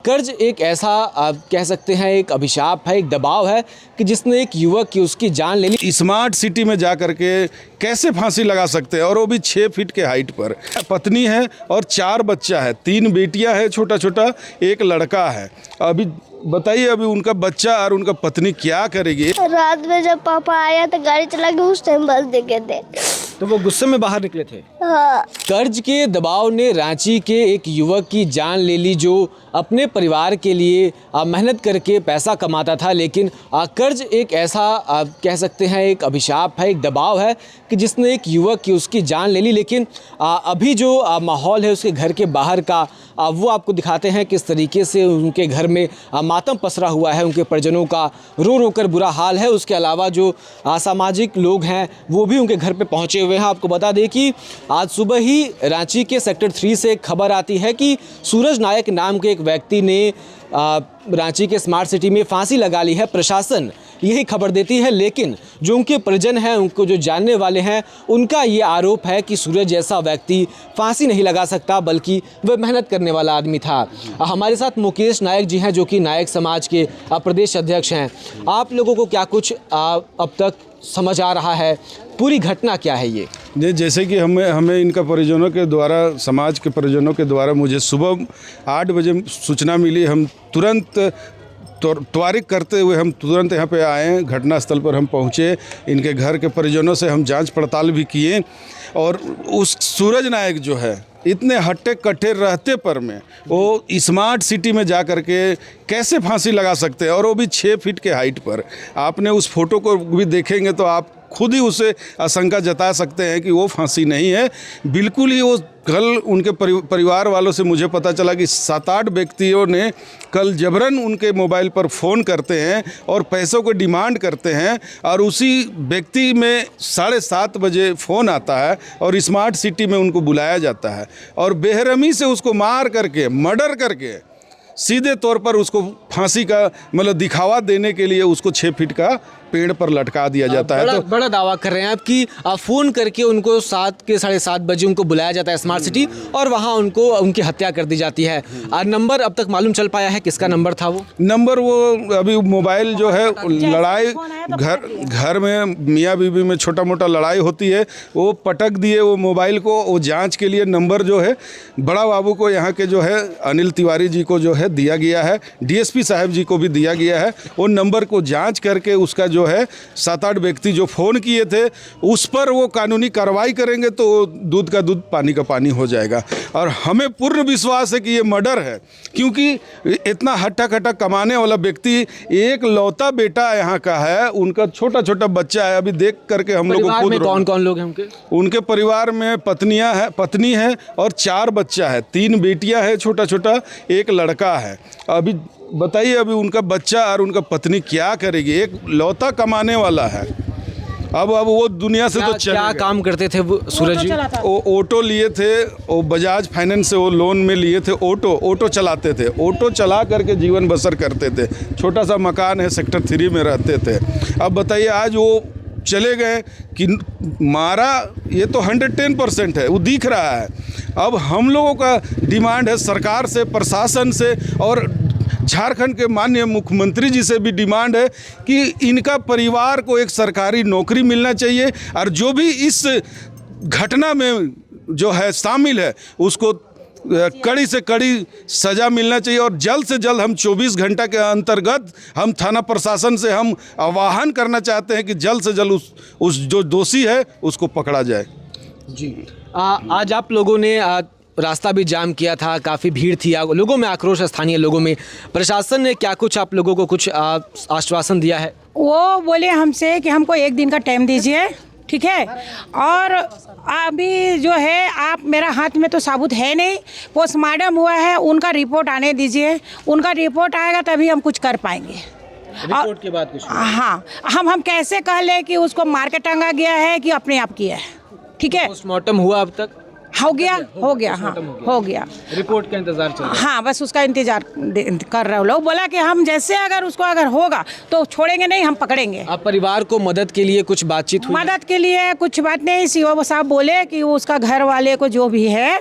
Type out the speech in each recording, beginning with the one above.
कर्ज एक ऐसा आप कह सकते हैं एक अभिशाप है, एक दबाव है कि जिसने एक युवक की उसकी जान ले ली। स्मार्ट सिटी में जा कर के कैसे फांसी लगा सकते हैं, और वो भी 6 फीट के हाइट पर। पत्नी है और 4 बच्चा है, 3 बेटियां हैं, छोटा छोटा एक लड़का है। अभी बताइए, अभी उनका बच्चा और उनका पत्नी क्या करेगी। रात में जब पापा आया तो गाड़ी चला के उस टाइम बस देखे थे। तो वो गुस्से में बाहर निकले थे। हाँ। कर्ज के दबाव ने रांची के एक युवक की जान ले ली जो अपने परिवार के लिए मेहनत करके पैसा कमाता था, लेकिन कर्ज एक ऐसा कह सकते हैं एक अभिशाप है, एक दबाव है कि जिसने एक युवक की उसकी जान ले ली। लेकिन अभी जो माहौल है उसके घर के बाहर का वो आपको दिखाते हैं किस तरीके से उनके घर में मातम पसरा हुआ है, उनके परिजनों का रो रो कर बुरा हाल है। उसके अलावा जो सामाजिक लोग हैं वो भी उनके घर पे पहुंचे हुए हैं। आपको बता दें कि आज सुबह ही रांची के सेक्टर 3 से एक खबर आती है कि सूरज नायक नाम के एक व्यक्ति ने रांची के स्मार्ट सिटी में फांसी लगा ली है। प्रशासन यही खबर देती है, लेकिन जो उनके परिजन हैं, उनको जो जानने वाले हैं, उनका ये आरोप है कि सूरज जैसा व्यक्ति फांसी नहीं लगा सकता, बल्कि वह मेहनत करने वाला आदमी था। हमारे साथ मुकेश नायक जी हैं जो कि नायक समाज के प्रदेश अध्यक्ष हैं। आप लोगों को क्या कुछ अब तक समझ आ रहा है, पूरी घटना क्या है ये? जैसे कि हमें इनका परिजनों के द्वारा, समाज के परिजनों के द्वारा मुझे सुबह 8 बजे सूचना मिली। हम तुरंत त्वरित करते हुए हम तुरंत यहाँ पे आए, घटनास्थल पर हम पहुँचे। इनके घर के परिजनों से हम जांच पड़ताल भी किए, और उस सूरज नायक जो है इतने हट्टे कट्टे रहते पर में वो स्मार्ट सिटी में जा कर के कैसे फांसी लगा सकते हैं, और वो भी 6 फीट के हाइट पर। आपने उस फोटो को भी देखेंगे तो आप खुद ही उसे आशंका जता सकते हैं कि वो फांसी नहीं है, बिल्कुल ही वो। कल उनके परिवार वालों से मुझे पता चला कि 7-8 व्यक्तियों ने कल जबरन उनके मोबाइल पर फ़ोन करते हैं और पैसों को डिमांड करते हैं, और उसी व्यक्ति में 7:30 बजे फ़ोन आता है और स्मार्ट सिटी में उनको बुलाया जाता है, और बेरहमी से उसको मार करके, मर्डर करके, सीधे तौर पर उसको फांसी का मतलब दिखावा देने के लिए उसको 6 फीट का पेड़ पर लटका दिया जाता है। तो बड़ा दावा कर रहे हैं आप कि फ़ोन करके उनको 7 के 7:30 बजे उनको बुलाया जाता है स्मार्ट सिटी, और वहाँ उनको उनकी हत्या कर दी जाती है। और नंबर अब तक मालूम चल पाया है किसका नंबर था? वो नंबर वो अभी मोबाइल जो है, लड़ाई घर में मियाँ बीवी में छोटा मोटा लड़ाई होती है, वो पटक दिए वो मोबाइल को। वो जांच के लिए नंबर जो है बड़ा बाबू को, यहाँ के जो है अनिल तिवारी जी को जो है दिया गया है, डीएसपी साहब जी को भी दिया गया है। वो नंबर को जांच करके उसका जो है 7-8 व्यक्ति जो फ़ोन किए थे उस पर वो कानूनी कार्रवाई करेंगे, तो दूध का दूध पानी का पानी हो जाएगा। और हमें पूर्ण विश्वास है कि ये मर्डर है, क्योंकि इतना हट्टा कट्टा कमाने वाला व्यक्ति, एक लौता बेटा यहाँ का है, उनका छोटा छोटा बच्चा है। अभी देख करके हम लोग को खुद कौन कौन लोग हैं उनके परिवार में पत्नी है और 4 बच्चा है, 3 बेटियां हैं, छोटा छोटा एक लड़का है। अभी बताइए, अभी उनका बच्चा और उनका पत्नी क्या करेगी, एक लौता कमाने वाला है। अब वो दुनिया से तो क्या काम करते थे वो सूरज जी? वो ऑटो लिए थे, वो बजाज फाइनेंस से वो लोन में लिए थे, ऑटो चलाते थे, ऑटो चला करके जीवन बसर करते थे। छोटा सा मकान है, सेक्टर 3 में रहते थे। अब बताइए, आज वो चले गए कि मारा, ये तो 110% है, वो दिख रहा है। अब हम लोगों का डिमांड है सरकार से, प्रशासन से, और झारखंड के माननीय मुख्यमंत्री जी से भी डिमांड है कि इनका परिवार को एक सरकारी नौकरी मिलना चाहिए, और जो भी इस घटना में जो है शामिल है उसको कड़ी से कड़ी सज़ा मिलना चाहिए। और जल्द से जल्द हम 24 घंटा के अंतर्गत हम थाना प्रशासन से हम आह्वान करना चाहते हैं कि जल्द से जल्द उस जो दोषी है उसको पकड़ा जाए। जी, आज आप लोगों ने रास्ता भी जाम किया था, काफ़ी भीड़ थी, लोगों में आक्रोश, स्थानीय लोगों में। प्रशासन ने क्या कुछ आप लोगों को कुछ आश्वासन दिया है? वो बोले हमसे कि हमको 1 दिन का टाइम दीजिए, ठीक है, और अभी जो है आप, मेरा हाथ में तो साबुत है नहीं, पोस्टमार्टम हुआ है, उनका रिपोर्ट आने दीजिए, उनका रिपोर्ट आएगा तभी हम कुछ कर पाएंगे। रिपोर्ट के बाद कुछ? हाँ, हम कैसे कह लें कि उसको मार के टांगा गया है कि अपने आप किया है, ठीक है। पोस्टमार्टम हुआ अब तक? हो गया हाँ हो गया। रिपोर्ट का इंतजार चल रहा है। हाँ बस उसका इंतजार कर रहे हो लोग। बोला कि हम जैसे अगर उसको अगर होगा तो छोड़ेंगे नहीं, हम पकड़ेंगे। अब परिवार को मदद के लिए कुछ बातचीत हुई? मदद के लिए कुछ बात नहीं। सीओ साहब बोले कि उसका घर वाले को जो भी है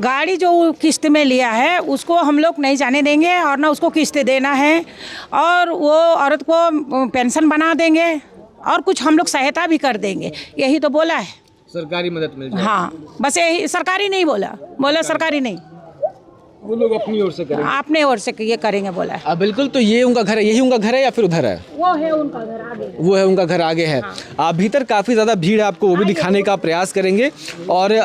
गाड़ी जो किस्त में लिया है उसको हम लोग नहीं जाने देंगे और ना उसको किस्त देना है, और वो औरत को पेंशन बना देंगे और कुछ हम लोग सहायता भी कर देंगे, यही तो बोला है। सरकारी मदद मिल जाए। हाँ बस यही, सरकारी नहीं बोला सरकारी नहीं, वो लोग अपनी ओर से करेंगे। अपने ओर से ये करेंगे बोला है। बिल्कुल। तो ये उनका घर है, यही उनका घर है या फिर उधर है? वो है उनका घर आगे, वो है उनका घर आगे है। भीतर काफ़ी ज़्यादा भीड़ है, आपको वो भी दिखाने का प्रयास करेंगे। और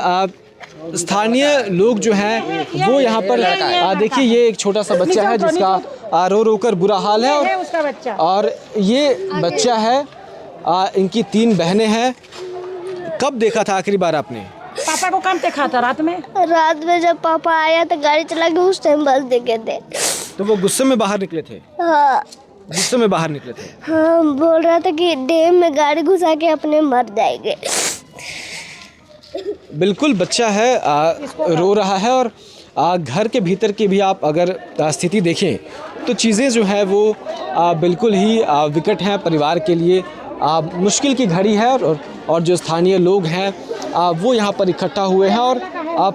स्थानीय लोग जो हैं वो यहाँ पर देखिए, ये एक छोटा सा बच्चा है जिसका रो रो कर बुरा हाल है। उसका बच्चा, और ये बच्चा है, इनकी 3 बहनें हैं। कब देखा था आखिरी बार आपने? पापा को काम देखा था रात में जब पापा आया तो गाड़ी चला के उस टाइम बस देखे थे। तो वो गुस्से में बाहर निकले थे? हाँ गुस्से में बाहर निकले थे। हाँ, बोल रहा था कि डैम में गाड़ी घुसा के अपने मर जाएंगे। बिल्कुल बच्चा है, रो रहा है। और घर के भीतर की भी आप अगर स्थिति देखें तो चीज़ें जो है वो बिल्कुल ही विकट हैं परिवार के लिए। मुश्किल की घड़ी है और जो स्थानीय लोग हैं वो यहाँ पर इकट्ठा हुए हैं और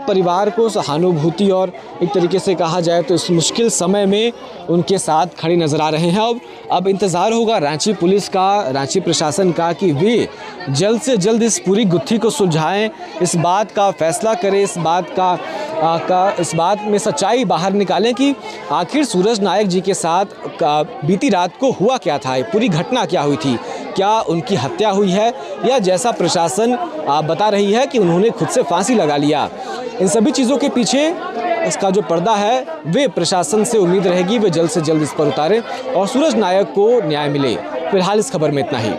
परिवार को सहानुभूति और एक तरीके से कहा जाए तो इस मुश्किल समय में उनके साथ खड़े नज़र आ रहे हैं। अब इंतज़ार होगा रांची पुलिस का, रांची प्रशासन का कि वे जल्द से जल्द इस पूरी गुत्थी को सुलझाएं, इस बात का फैसला करें, इस बात में सच्चाई बाहर निकालें कि आखिर सूरज नायक जी के साथ बीती रात को हुआ क्या था, ये पूरी घटना क्या हुई थी, क्या उनकी हत्या हुई है या जैसा प्रशासन बता रही है कि उन्होंने खुद से फांसी लगा लिया। इन सभी चीज़ों के पीछे इसका जो पर्दा है वे प्रशासन से उम्मीद रहेगी वे जल्द से जल्द इस पर उतारें और सूरज नायक को न्याय मिले। फिलहाल इस खबर में इतना ही।